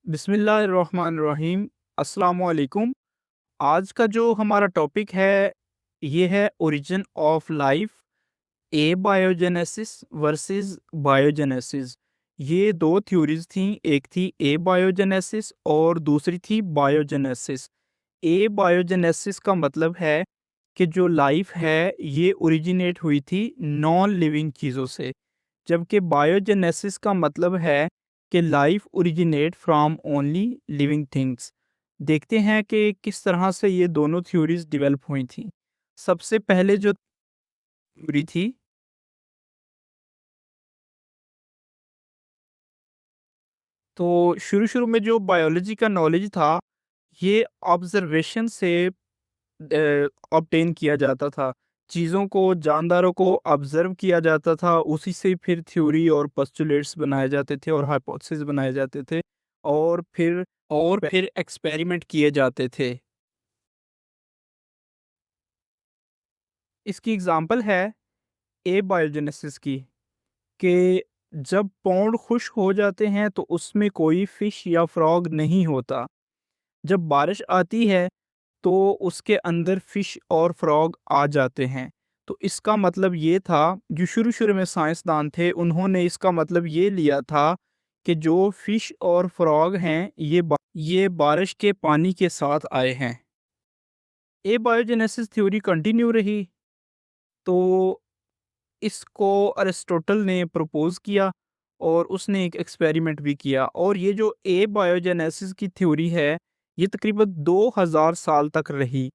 बिस्मिल्लाहिर्रहमानिर्रहीम। अस्सलामु अलैकुम। आज का जो हमारा टॉपिक है, ये है origin of life, abiogenesis versus biogenesis. ये 2 थ्योरीज़ थीं, एक थी एबायोजेनेसिस और दूसरी थी बायोजेनेसिस। एबायोजेनेसिस का मतलब है कि जो लाइफ है, ये ओरिजिनेट हुई थी नॉन लिविंग चीज़ों से। जबकि बायोजेनेसिस का मतलब है कि life originate from only living things. देखते हैं कि किस तरह से ये दोनों थ्योरीज डेवलप हुई थी। सबसे पहले जो थ्योरी थी, तो शुरू-शुरू में जो बायोलॉजी का नॉलेज था, ये ऑब्जर्वेशन से ऑब्टेन किया जाता था। चीज़ों को, जानदारों को ऑब्ज़र्व किया जाता था, उसी से फिर थ्योरी और पोस्टुलेट्स बनाए जाते थे और हाइपोथेसिस बनाए जाते थे और फिर एक्सपेरिमेंट किए जाते थे। इसकी एग्ज़ाम्पल है एबायोजेनेसिस की, कि जब पौंड खुश्क हो जाते हैं तो उसमें कोई फ़िश या फ्रॉग नहीं होता। जब बारिश आती है तो उसके अंदर फ़िश और फ्रॉग आ जाते हैं। तो इसका मतलब ये था, जो शुरू-शुरू में साइंसदान थे, उन्होंने इसका मतलब ये लिया था कि जो फ़िश और फ्रॉग हैं, ये बारिश के पानी के साथ आए हैं। एबायोजेनेसिस थ्योरी कंटिन्यू रही, तो इसको अरिस्टोटल ने प्रपोज़ किया और उसने एक एक्सपेरिमेंट भी किया, और ये जो एबायोजेनेसिस की थ्योरी है, ये तकरीबन 2000 साल तक रही।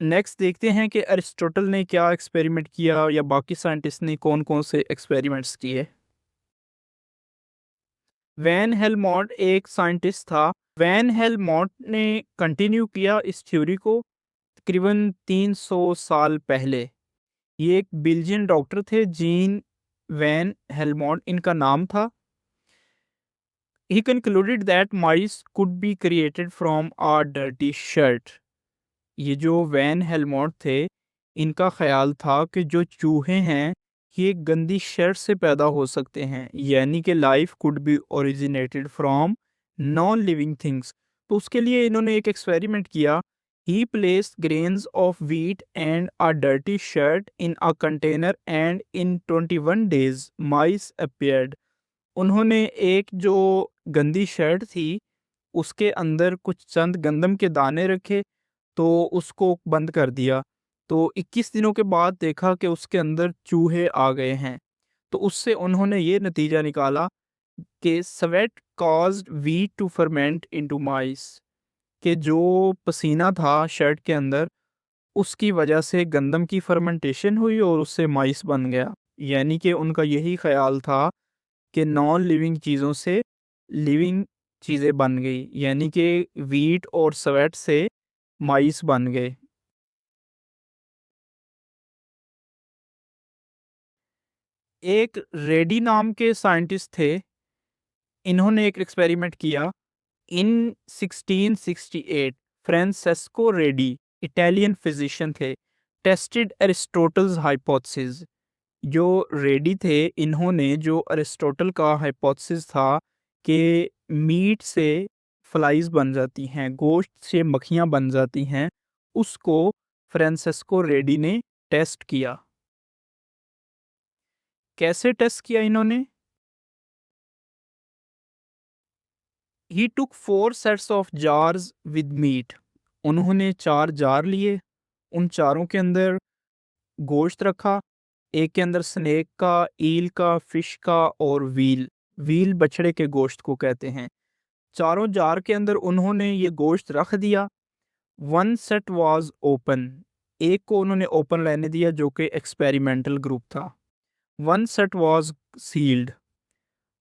नेक्स्ट देखते हैं कि अरिस्टोटल ने क्या एक्सपेरिमेंट किया या बाकी साइंटिस्ट ने कौन-कौन से एक्सपेरिमेंट्स किए। वैन हेलमोंट एक साइंटिस्ट था। वैन हेलमोंट ने कंटिन्यू किया इस थ्योरी को तकरीबन 300 साल पहले। ये एक बेल्जियन डॉक्टर थे, जीन वैन हेलमोंट इनका नाम था। He concluded that mice could be created from a dirty shirt. ये जो वैन हेलमोंट थे, इनका ख़्याल था कि जो चूहे हैं, ये एक गंदी शर्ट से पैदा हो सकते हैं, यानी कि life could be originated from non living things. तो उसके लिए इन्होंने एक एक्सपेरिमेंट किया। ही placed grains of wheat and a dirty shirt in a container and in 21 days mice appeared. उन्होंने एक जो गंदी शर्ट थी, उसके अंदर कुछ चंद गंदम के दाने रखे, तो उसको बंद कर दिया। तो 21 दिनों के बाद देखा कि उसके अंदर चूहे आ गए हैं। तो उससे उन्होंने ये नतीजा निकाला कि sweat caused wheat to ferment into mice, कि जो पसीना था शर्ट के अंदर, उसकी वजह से गंदम की फर्मेंटेशन हुई और उससे माइस बन गया। यानी कि उनका यही ख़्याल था कि नॉन लिविंग चीज़ों से लिविंग चीज़ें बन गई, यानी कि व्हीट और स्वेट से माइस बन गए। एक रेडी नाम के साइंटिस्ट थे, इन्होंने एक एक्सपेरिमेंट किया इन 1668। फ्रांसेस्को रेडी, इटालियन फिजिशियन थे, टेस्टेड एरिस्टोटल्स हाइपोथेसिस। जो रेडी थे, इन्होंने जो अरिस्टोटल का हाइपोथेसिस था कि मीट से फ्लाइज बन जाती हैं, गोश्त से मक्खियाँ बन जाती हैं, उसको फ्रांसेस्को रेडी ने टेस्ट किया। कैसे टेस्ट किया इन्होंने? He took 4 sets of jars with meat. उन्होंने 4 जार लिए, उन चारों के अंदर गोश्त रखा, एक के अंदर स्नेक का, ईल का, फिश का और व्हील बछड़े के गोश्त को कहते हैं। चारों जार के अंदर उन्होंने ये गोश्त रख दिया। वन सेट वाज ओपन, एक को उन्होंने ओपन रहने दिया जो कि एक्सपेरिमेंटल ग्रुप था। वन सेट वाज सील्ड,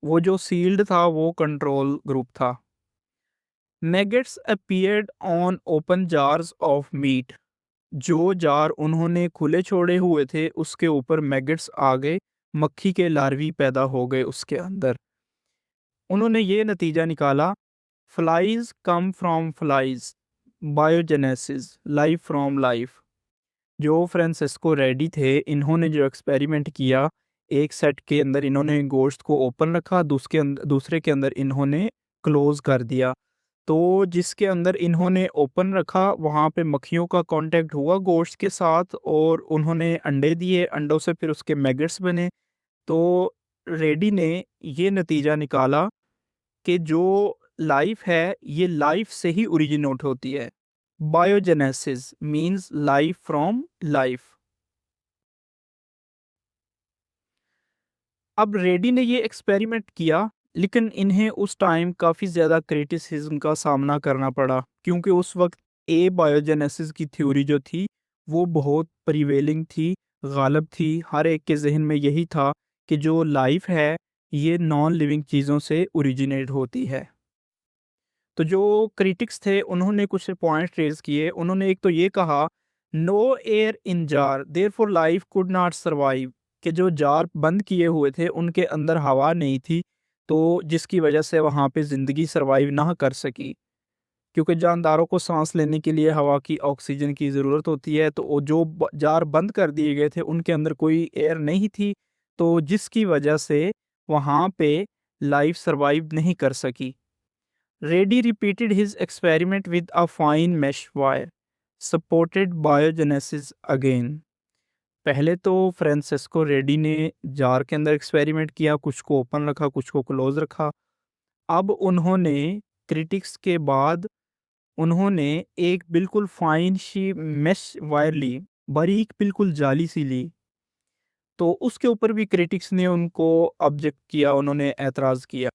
वो जो सील्ड था वो कंट्रोल ग्रुप था। Maggots appeared on open jars of meat. जो जार उन्होंने खुले छोड़े हुए थे, उसके ऊपर मैगेट्स आ गए, मक्खी के लार्वी पैदा हो गए उसके अंदर। उन्होंने ये नतीजा निकाला, flies come from flies, biogenesis, life from life. जो फ्रांसिस्को रेडी थे, इन्होंने जो एक्सपेरिमेंट किया, एक सेट के अंदर इन्होंने गोश्त को ओपन रखा, दूसरे के अंदर इन्होंने क्लोज कर दिया। तो जिसके अंदर इन्होंने ओपन रखा, वहाँ पे मक्खियों का कांटेक्ट हुआ गोश्त के साथ और उन्होंने अंडे दिए, अंडों से फिर उसके मैगेट्स बने। तो रेड्डी ने ये नतीजा निकाला कि जो लाइफ है ये लाइफ से ही ओरिजिनेट होती है। Biogenesis means life from life. अब रेड्डी ने ये एक्सपेरिमेंट किया, लेकिन इन्हें उस टाइम काफ़ी ज़्यादा क्रिटिसिज्म का सामना करना पड़ा, क्योंकि उस वक्त ए बायोजेनेसिस की थ्योरी जो थी वो बहुत प्रिवेलिंग थी, गालिब थी। हर एक के जहन में यही था कि जो लाइफ है ये नॉन लिविंग चीज़ों से ओरिजिनेट होती है। तो जो क्रिटिक्स थे उन्होंने कुछ पॉइंट रेज किए। उन्होंने एक तो ये कहा, no air in jar therefore life could not survive, कि जो जार बंद किए हुए थे उनके अंदर हवा नहीं थी, तो जिसकी वजह से वहाँ पे ज़िंदगी सर्वाइव ना कर सकी। क्योंकि जानदारों को सांस लेने के लिए हवा की, ऑक्सीजन की ज़रूरत होती है, तो वो जो जार बंद कर दिए गए थे उनके अंदर कोई एयर नहीं थी, तो जिसकी वजह से वहाँ पे लाइफ सर्वाइव नहीं कर सकी। Reddy repeated his experiment with a fine mesh wire, supported biogenesis again. पहले तो फ्रांसिस्को रेड्डी ने जार के अंदर एक्सपेरिमेंट किया, कुछ को ओपन रखा, कुछ को क्लोज रखा। अब उन्होंने क्रिटिक्स के बाद उन्होंने एक बिल्कुल फाइन सी मेश वायर ली, बारीक बिल्कुल जाली सी ली। तो उसके ऊपर भी क्रिटिक्स ने उनको ऑब्जेक्ट किया, उन्होंने एतराज़ किया।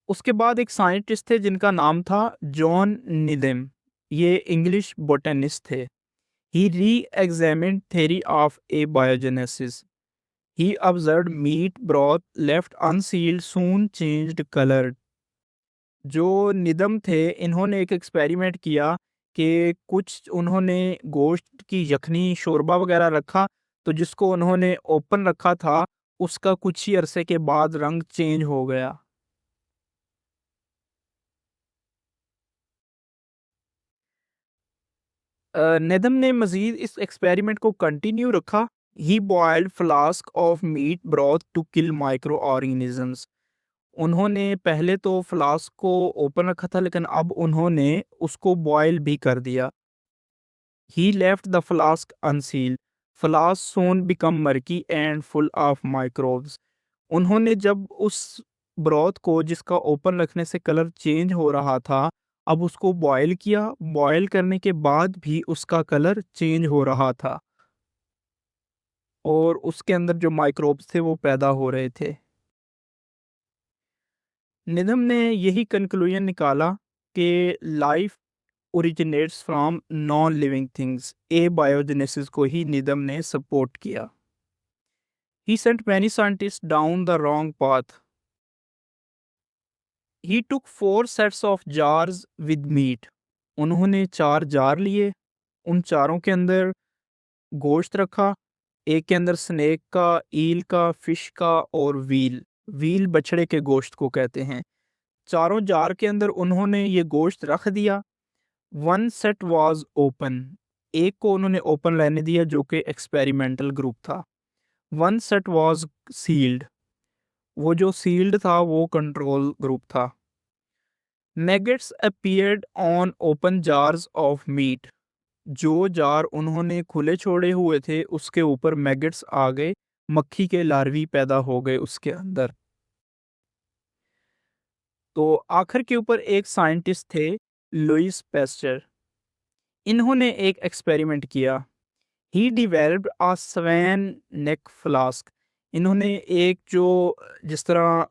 उसके बाद एक साइंटिस्ट थे जिनका नाम था जॉन निदेम। ये इंग्लिश बोटेनिस्ट थे। He re examined theory of abiogenesis. He observed meat broth left unsealed soon changed colour. जो निदम थे इन्होंने एक एक्सपेरिमेंट किया कि कुछ उन्होंने गोश्त की यखनी शोरबा वगैरह रखा, तो जिसको उन्होंने ओपन रखा था उसका कुछ ही अरसे के बाद रंग चेंज हो गया। नेदम ने मजीद इस एक्सपेरिमेंट को कंटिन्यू रखा। He boiled flask of meat broth to kill microorganisms. उन्होंने पहले तो फ्लास्क को ओपन रखा था, लेकिन अब उन्होंने उसको बॉयल भी कर दिया। He left the flask unsealed. Flask soon become murky and full of microbes. उन्होंने जब उस ब्रॉथ को, जिसका ओपन रखने से कलर चेंज हो रहा था, अब उसको बॉयल किया। बॉयल करने के बाद भी उसका कलर चेंज हो रहा था और उसके अंदर जो माइक्रोब्स थे वो पैदा हो रहे थे। निदम ने यही कंक्लूजन निकाला कि life originates from non living things. Abiogenesis को ही निदम ने सपोर्ट किया। He sent many scientist down the wrong path. He took 4 sets of jars with meat. उन्होंने 4 जार लिए, उन चारों के अंदर गोश्त रखा। एक के अंदर स्नेक का, ईल का, फिश का और व्हील। व्हील बछड़े के गोश्त को कहते हैं। चारों जार के अंदर उन्होंने ये गोश्त रख दिया। 1 सेट वाज ओपन। एक को उन्होंने ओपन रहने दिया जो कि एक्सपेरिमेंटल ग्रुप था। 1 सेट वाज सील्ड। वो जो सील्ड था वो कंट्रोल ग्रुप था। Maggots appeared on open jars of meat. जो जार उन्होंने खुले छोड़े हुए थे उसके ऊपर मैगेट्स आ गए, मक्खी के लार्वी पैदा हो गए उसके अंदर। तो आखिर के ऊपर एक साइंटिस्ट थे, लुइस पैस्चर। इन्होंने एक एक्सपेरिमेंट किया। ही डिवेल्प्ड अ स्वैन नेक फ्लास्क। इन्होंने एक जो, जिस तरह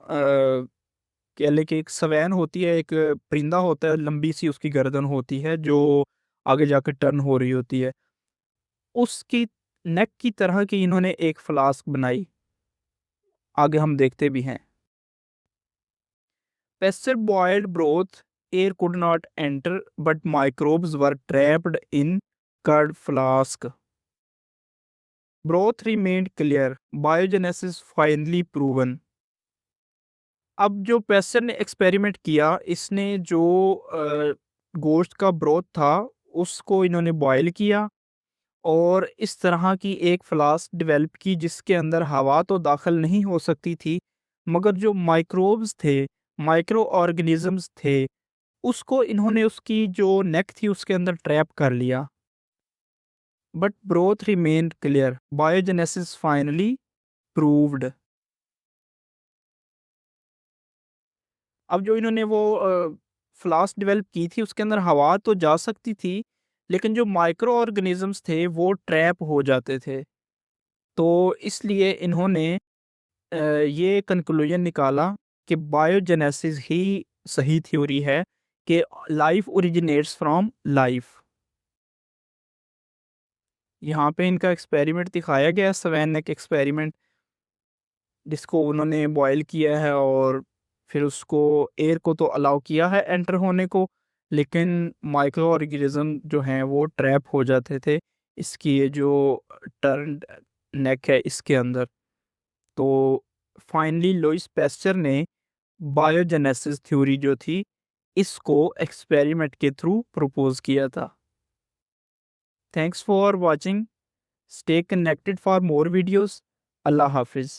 कह लें कि एक स्वैन होती है, एक परिंदा होता है, लंबी सी उसकी गर्दन होती है जो आगे जाकर टर्न हो रही होती है, उसकी नेक की तरह की इन्होंने एक फ्लास्क बनाई। आगे हम देखते भी हैं। Pasture boiled broth, air could not enter, but microbes were trapped in curd flask. Broth remained clear. Biogenesis finally proven. अब जो पेस्टर ने एक्सपेरिमेंट किया, इसने जो गोश्त का ब्रोथ था उसको इन्होंने बॉयल किया और इस तरह की एक फ्लास्क डेवलप की जिसके अंदर हवा तो दाखिल नहीं हो सकती थी, मगर जो माइक्रोब्स थे, माइक्रो ऑर्गेनिजम्स थे, उसको इन्होंने उसकी जो नेक थी उसके अंदर ट्रैप कर लिया। But both remained clear, biogenesis finally proved. अब जो इन्होंने वो फ्लास्क डेवलप की थी उसके अंदर हवा तो जा सकती थी, लेकिन जो माइक्रो ऑर्गेनिजम्स थे वो ट्रैप हो जाते थे। तो इसलिए इन्होंने ये कंक्लूजन निकाला कि बायोजेनेसिस ही सही थ्योरी है, कि लाइफ ओरिजिनेट्स फ्रॉम लाइफ। यहाँ पे इनका एक्सपेरिमेंट दिखाया गया है, सवैनक एक्सपेरिमेंट, जिसको उन्होंने बॉयल किया है और फिर उसको एयर को तो अलाउ किया है एंटर होने को, लेकिन माइक्रो ऑर्गेनिज्म जो हैं वो ट्रैप हो जाते थे इसकी ये जो टर्न नेक है इसके अंदर। तो फाइनली लुईस पैस्चर ने बायोजेनेसिस थ्योरी जो थी इसको एक्सपेरिमेंट के थ्रू प्रपोज किया था। Thanks for watching, stay connected for more videos. अल्लाह हाफिज़।